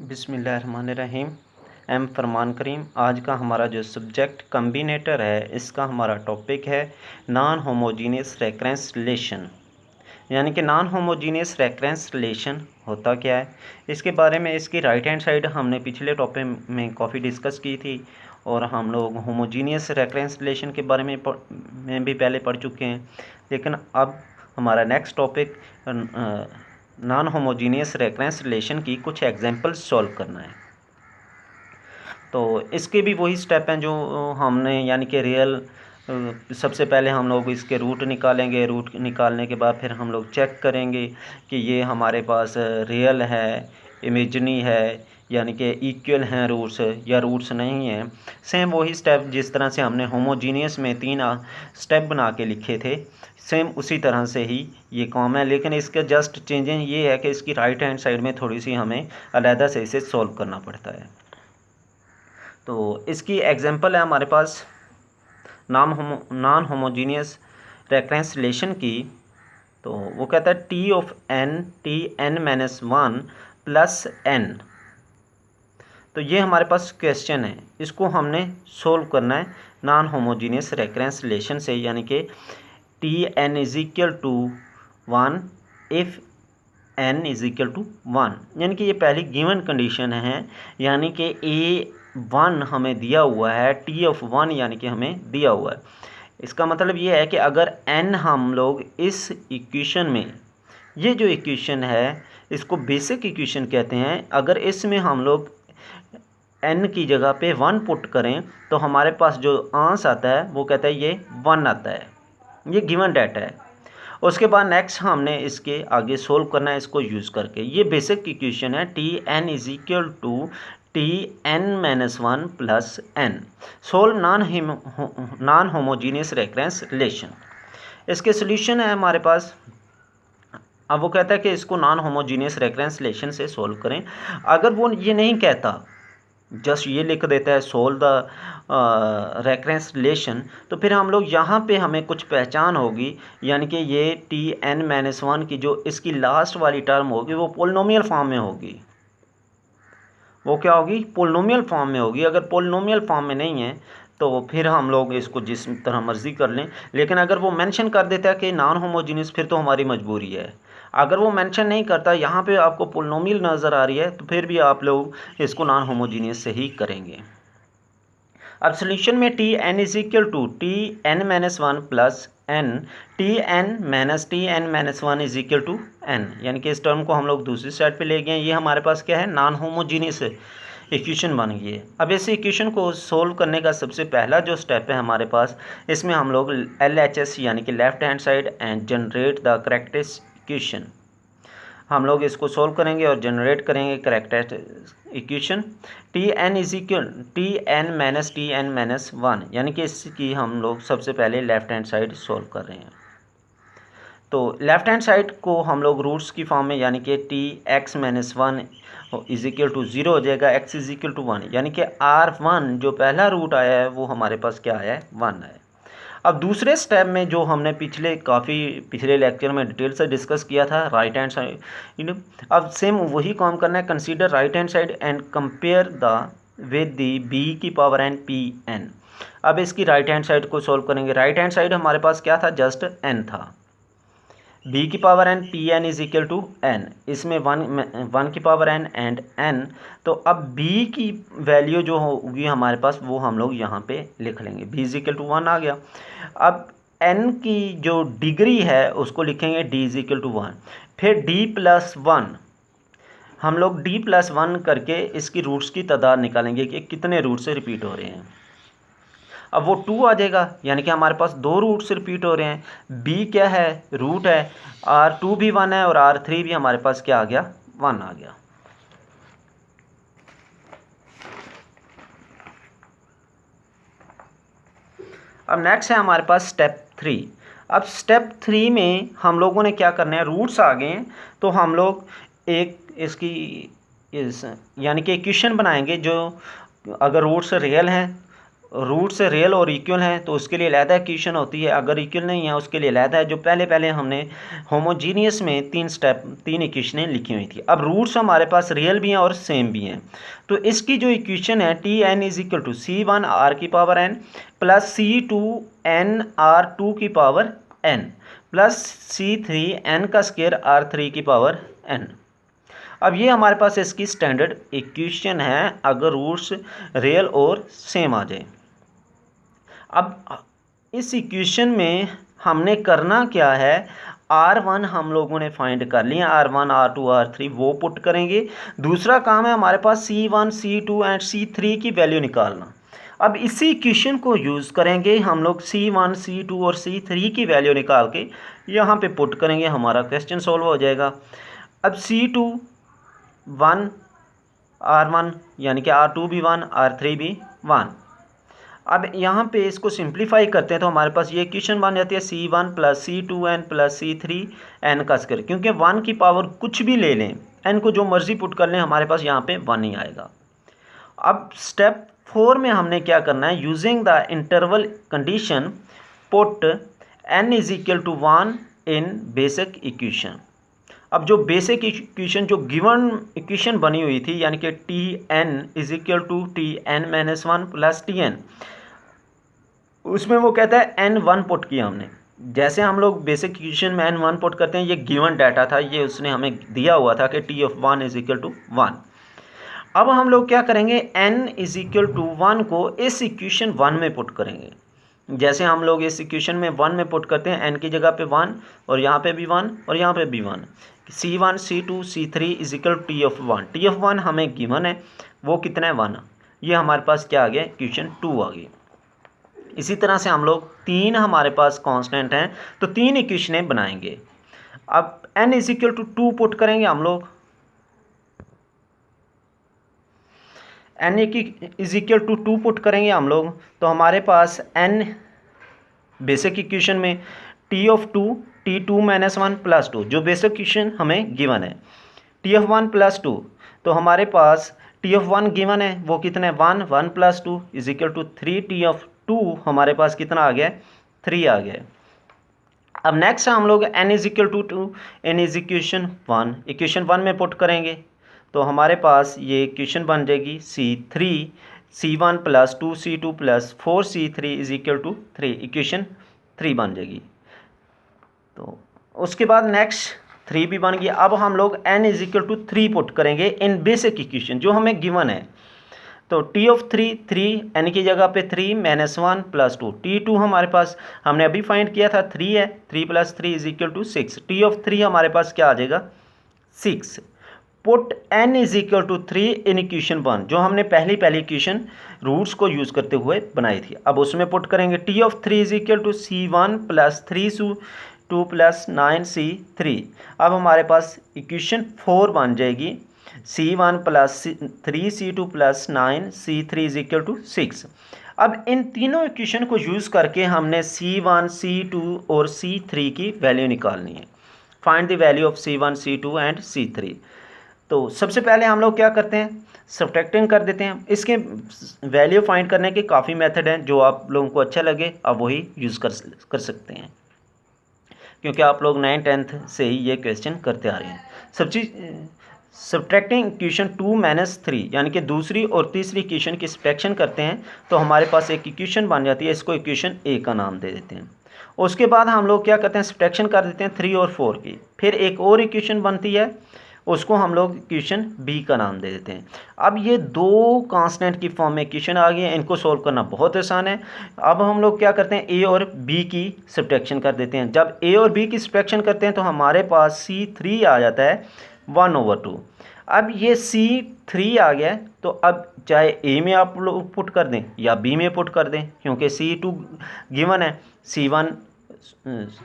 बिस्मिल्लाहिर्रहमानिर्रहीम। एम फरमान करीम। आज का हमारा जो सब्जेक्ट कम्बिनेटर है, इसका हमारा टॉपिक है नॉन होमोजीनियस रेकरेंस रिलेशन। यानी कि नॉन होमोजीनियस रेकरेंस रिलेशन होता क्या है, इसके बारे में इसकी राइट हैंड साइड हमने पिछले टॉपिक में काफ़ी डिस्कस की थी, और हम लोग होमोजीनियस रेकरेंस रिलेशन के बारे में भी पहले पढ़ चुके हैं। लेकिन अब हमारा next topic non homogeneous recurrence relation की कुछ एग्जांपल्स सॉल्व करना है। तो इसके भी वही स्टेप हैं जो हमने, यानी कि रियल, सबसे पहले हम लोग इसके रूट निकालेंगे। रूट निकालने के बाद फिर हम लोग चेक करेंगे कि ये हमारे पास रियल है, इमेजनी है, यानी कि इक्वल हैं रूट्स या रूट्स नहीं हैं। सेम वही स्टेप जिस तरह से हमने होमोजीनियस में 3 स्टेप बना के लिखे थे, सेम उसी तरह से ही ये काम है। लेकिन इसका जस्ट चेंजिंग ये है कि इसकी राइट हैंड साइड में थोड़ी सी हमें अलहदा से इसे सॉल्व करना पड़ता है। तो इसकी एग्जांपल है हमारे पास नॉन होमोजीनियस रेकरेंस रिलेशन की। तो वो कहता है T of N, T N minus 1 plus N. तो ये हमारे पास क्वेश्चन है, इसको हमने सोल्व करना है नॉन होमोजीनियस रेकरेंस रिलेशन से, यानी कि T N is equal to 1 if N is equal to 1। यानी कि ये पहली गिवन कंडीशन है, यानी कि A1 हमें दिया हुआ है, टी ऑफ 1 यानी कि हमें दिया हुआ है। इसका मतलब ये है कि अगर n हम लोग इस इक्वेशन में, ये जो इक्वेशन है इसको बेसिक इक्वेशन कहते हैं, अगर इसमें हम लोग n की जगह पे 1 पुट करें तो हमारे पास जो आंसर आता है वो कहता है ये 1 आता है। ये गिवन डाटा है। उसके बाद नेक्स्ट हमने इसके आगे सोल्व करना है इसको यूज़ करके। ये बेसिक इक्वेशन है T N is equal to T N minus 1 plus N. Solve non homogeneous recurrence relation. इसके सोल्यूशन है हमारे पास। अब वो कहता है कि इसको नॉन होमोजीनियस रेकरेंस रिलेशन से सोल्व करें। अगर वो ये नहीं कहता, जस्ट ये लिख देता है सोल्व द रेकरेंस रिलेशन, तो फिर हम लोग यहाँ पे हमें कुछ पहचान होगी, यानी कि ये टी एन माइनस 1 की जो इसकी लास्ट वाली टर्म होगी वो पोलिनोमियल फॉर्म में होगी। वो क्या होगी? पोलिनोमियल फॉर्म में होगी। अगर पोलिनोमियल फॉर्म में नहीं है तो फिर हम लोग इसको जिस तरह मर्जी कर लें। लेकिन अगर वो मेंशन कर देता है कि नॉन होमोजीनियस, फिर तो हमारी मजबूरी है। अगर वो मेंशन नहीं करता, यहाँ पे आपको पोलिनोमियल नज़र आ रही है, तो फिर भी आप लोग इसको नॉन होमोजीनियस से ही करेंगे। अब सोल्यूशन में T N is equal to T N minus 1 plus N, T N minus 1 is equal to N, यानी कि इस टर्म को हम लोग दूसरी साइड पे ले गए। ये हमारे पास क्या है? नॉन होमोजीनियस इक्वेशन बन गई है। अब इस इक्वेशन को सोल्व करने का सबसे पहला जो स्टेप है हमारे पास, इसमें हम लोग LHS यानी कि left hand side and generate the correct equation, हम लोग इसको सोल्व करेंगे और जनरेट करेंगे correct equation. T N is equal T N minus 1, यानी कि इसकी हम लोग सबसे पहले लेफ्ट हैंड साइड सोल्व कर रहे हैं। तो लेफ्ट हैंड साइड को हम लोग रूट्स की फॉर्म में, यानी कि T X minus 1 is equal to 0 हो जाएगा, x इज इक्वल टू 1, यानी कि R1 जो पहला रूट आया है वो हमारे पास क्या आया है? 1 है। अब दूसरे स्टेप में जो हमने पिछले लेक्चर में डिटेल से डिस्कस किया था, राइट हैंड साइड, अब सेम वही काम करना है। Consider right hand side and compare the with the b की पावर एन पी एन। अब इसकी राइट हैंड साइड को सॉल्व करेंगे। राइट हैंड साइड हमारे पास क्या था? जस्ट n था। b की power n P N is equal to n, इसमें 1 की पावर n एंड n। तो अब b की वैल्यू जो होगी हमारे पास वो हम लोग यहाँ पे लिख लेंगे। b इज इक्वल टू 1 आ गया। अब n की जो डिग्री है उसको लिखेंगे d इज इक्वल टू 1। फिर d प्लस 1, हम लोग d प्लस 1 करके इसकी रूट्स की तादाद निकालेंगे कि कितने रूट से रिपीट हो रहे हैं। अब वो 2 आ जाएगा, यानी कि हमारे पास 2 रूट्स रिपीट हो रहे हैं। b क्या है? रूट है। R2 भी 1 है और R3 भी हमारे पास क्या आ गया? 1 आ गया। अब नेक्स्ट है हमारे पास स्टेप 3। अब स्टेप 3 में हम लोगों ने क्या करना है? रूट्स आ गए हैं तो हम लोग एक इसकी यानी कि इक्वेशन बनाएंगे जो, अगर रूट्स रियल हैं रूट से रियल और इक्वल हैं तो उसके लिए अलहदा इक्वेशन होती है, अगर इक्वल नहीं है उसके लिए अलहदा है। जो पहले हमने होमोजीनियस में तीन इक्वेशनें लिखी हुई थी। अब रूट्स हमारे पास रियल भी हैं और सेम भी हैं, तो इसकी जो इक्वेशन है T N is equal to C one R की power N plus C two N R two की power N plus C three N का स्क्वायर आर थ्री की पावर एन। अब ये हमारे पास इसकी स्टैंडर्ड इक्वेशन है अगर रूट्स रियल और सेम आ जाए। अब इस इक्वेशन में हमने करना क्या है, R1 हम लोगों ने फाइंड कर लिया, R1 R2 R3 वो पुट करेंगे। दूसरा काम है हमारे पास C1 C2 एंड C3 की वैल्यू निकालना। अब इसी इक्वेशन को यूज़ करेंगे हम लोग C1 C2 और C3 की वैल्यू निकाल के यहाँ पे पुट करेंगे, हमारा क्वेश्चन सॉल्व हो जाएगा। अब C2 1 R1 यानी कि R2 भी 1 R3 भी 1। अब यहाँ पे इसको सिंप्लीफाई करते हैं तो हमारे पास ये इक्वेशन बन जाती है C1 plus C2n plus C3 n का स्क्वायर, क्योंकि 1 की पावर कुछ भी ले लें, n को जो मर्जी पुट कर लें, हमारे पास यहाँ पे 1 ही आएगा। अब स्टेप 4 में हमने क्या करना है, using the interval condition put n is equal to 1 in basic equation. अब जो बेसिक इक्वेशन जो गिवन इक्वेशन बनी हुई थी यानी कि T N is equal to T N minus one plus T N, उसमें वो कहता है एन वन पुट किया हमने। जैसे हम लोग बेसिक इक्वेशन में एन वन पुट करते हैं, ये गिवन डाटा था, ये उसने हमें दिया हुआ था कि T of one is equal to one. अब हम लोग क्या करेंगे, n is equal to one को इस इक्वेशन वन में पुट करेंगे। जैसे हम लोग इस इक्वेशन में 1 में पुट करते हैं, एन की जगह पे 1 और यहाँ पे भी 1 और यहाँ पे भी 1, C1 C2 C3 is equal T of 1। T of 1 हमें गिवन है, वो कितना है 1। ये हमारे पास क्या आ गया, इक्वेशन 2 आ गई। इसी तरह से हम लोग 3 हमारे पास कांस्टेंट हैं तो 3 इक्वेशनें बनाएंगे। अब n is equal to 2 put करेंगे हम लोग, n is equal to 2 put करेंगे हम लोग, तो हमारे पास n बेसिक इक्वेशन में T of 2 T2 minus 1 plus 2 जो बेसिक इक्वेशन हमें गिवन है, टी ऑफ 1 प्लस 2, तो हमारे पास टी ऑफ 1 गिवन है वो कितना है 1, 1 plus 2 is equal to 3, T of 2 हमारे पास कितना आ गया 3 आ गया। अब नेक्स्ट हम लोग n is equal to 2, n is equation 1, equation 1 में पुट करेंगे तो हमारे पास ये इक्वेशन बन जाएगी C3 C1 plus 2C2 plus 4C3 is equal to 3, equation 3 बन जाएगी। तो उसके बाद नेक्स्ट 3 भी बन गया। अब हम लोग n is equal to 3 put करेंगे इन बेसिक इक्वेशन जो हमें गिवन है, तो टी ऑफ 3 n की जगह पे 3 माइनस 1 प्लस 2, T2 हमारे पास हमने अभी फाइंड किया था 3 है, 3 plus 3 is equal to 6, T of 3 हमारे पास क्या आ जाएगा 6। Put n is equal to 3 in equation 1 जो हमने पहली इक्वेशन रूट्स को यूज़ करते हुए बनाई थी। अब उसमें पुट करेंगे T of 3 is equal to C1 plus 3C2 plus 9C3। अब हमारे पास इक्वेशन 4 बन जाएगी C1 plus 3C2 plus 9C3 is equal to 6। अब इन तीनों इक्वेशन को यूज़ करके हमने C1 C2 और C3 की वैल्यू निकालनी है। Find the value of C1 C2 and C3। तो सबसे पहले हम लोग क्या करते हैं, सब्ट्रैक्टिंग कर देते हैं। इसके वैल्यू फाइंड करने के काफ़ी मेथड हैं, जो आप लोगों को अच्छा लगे आप वही यूज़ कर सकते हैं, क्योंकि आप लोग 9th-10th से ही ये क्वेश्चन करते आ रहे हैं। सब चीज़ सब्ट्रैक्टिंग इक्वेशन 2 माइनस 3 यानी कि दूसरी और तीसरी इक्वेशन की सब्ट्रैक्शन करते हैं तो हमारे पास एक इक्वेशन बन जाती है, इसको इक्वेशन ए का नाम दे देते हैं। उसके बाद हम लोग क्या करते हैं, सब्ट्रैक्शन कर देते हैं 3 और 4 की, फिर एक और इक्वेशन बनती है, उसको हम लोग इक्वेशन बी का नाम दे देते हैं। अब ये दो कांस्टेंट की फॉर्म में इक्वेशन आ गई है, इनको सोल्व करना बहुत आसान है। अब हम लोग क्या करते हैं, ए और बी की सब्ट्रैक्शन कर देते हैं। जब ए और बी की सब्ट्रैक्शन करते हैं तो हमारे पास C3 आ जाता है 1/2। अब ये C3 आ गया, तो अब चाहे ए में आप लोग पुट कर दें या बी में पुट कर दें, क्योंकि C2 गिवन है,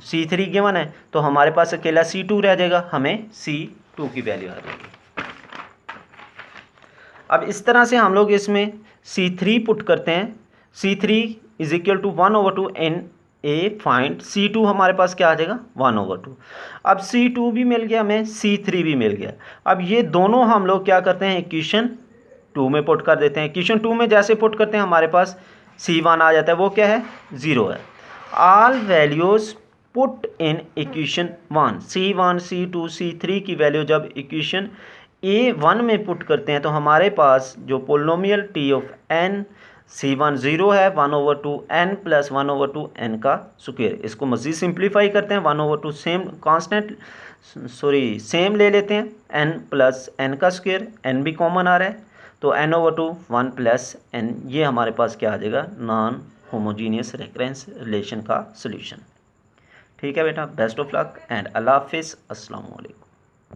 C3 गिवन है, तो हमारे पास अकेला C2 रह जाएगा, हमें C2 की वैल्यू आ जाएगी। अब इस तरह से हम लोग इसमें C3 पुट करते हैं, C3 is equal to 1/2 in a find C2 हमारे पास क्या आ जाएगा 1/2। अब C2 भी मिल गया हमें, C3 भी मिल गया। अब ये दोनों हम लोग क्या करते हैं, इक्वेशन 2 में पुट कर देते हैं। इक्वेशन 2 में जैसे पुट करते हैं हमारे पास C1 आ जाता है, वो क्या है 0 है। All values put in equation 1, C1 C2 C3 की वैल्यू जब इक्वेशन A1 में पुट करते हैं तो हमारे पास जो polynomial T of n C1 0 है 1/2 n प्लस 1/2 n का स्क्वायर। इसको मज़ीद सिंप्लीफाई करते हैं 1/2 सेम कांस्टेंट सेम ले लेते हैं n प्लस n का स्क्वायर, n भी कॉमन आ रहा है तो n/2 1 प्लस n, ये हमारे पास क्या आ जाएगा नॉन होमोजीनियस रेकरेंस रिलेशन का सोल्यूशन। ठीक है बेटा, बेस्ट ऑफ लक एंड अल्लाह हाफिज़, अस्सलाम वालेकुम।